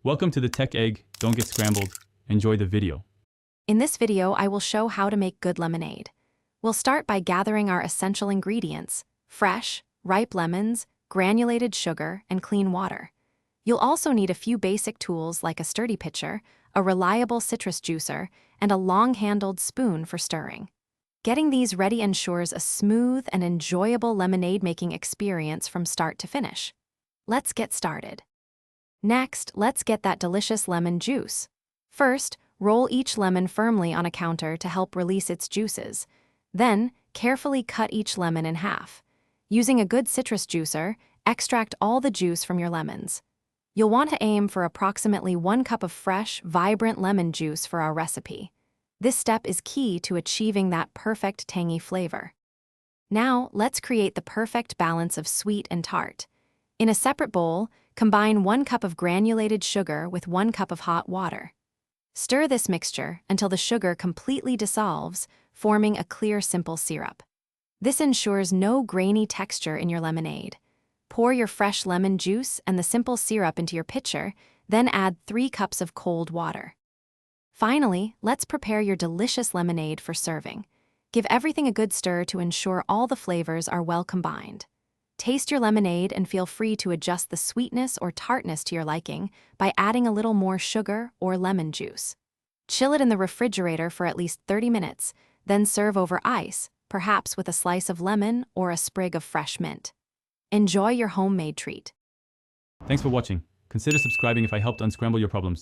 Welcome to the Tech Egg. Don't get scrambled. Enjoy the video. In this video, I will show how to make good lemonade. We'll start by gathering our essential ingredients: fresh, ripe lemons, granulated sugar, and clean water. You'll also need a few basic tools like a sturdy pitcher, a reliable citrus juicer, and a long-handled spoon for stirring. Getting these ready ensures a smooth and enjoyable lemonade-making experience from start to finish. Let's get started. Next, let's get that delicious lemon juice. First, roll each lemon firmly on a counter to help release its juices. Then, carefully cut each lemon in half. Using a good citrus juicer, extract all the juice from your lemons. You'll want to aim for approximately 1 cup of fresh, vibrant lemon juice for our recipe. This step is key to achieving that perfect tangy flavor. Now, let's create the perfect balance of sweet and tart. In a separate bowl, combine 1 cup of granulated sugar with 1 cup of hot water. Stir this mixture until the sugar completely dissolves, forming a clear, simple syrup. This ensures no grainy texture in your lemonade. Pour your fresh lemon juice and the simple syrup into your pitcher, then add 3 cups of cold water. Finally, let's prepare your delicious lemonade for serving. Give everything a good stir to ensure all the flavors are well combined. Taste your lemonade and feel free to adjust the sweetness or tartness to your liking by adding a little more sugar or lemon juice. Chill it in the refrigerator for at least 30 minutes, then serve over ice, perhaps with a slice of lemon or a sprig of fresh mint. Enjoy your homemade treat. Thanks for watching. Consider subscribing if I helped unscramble your problems.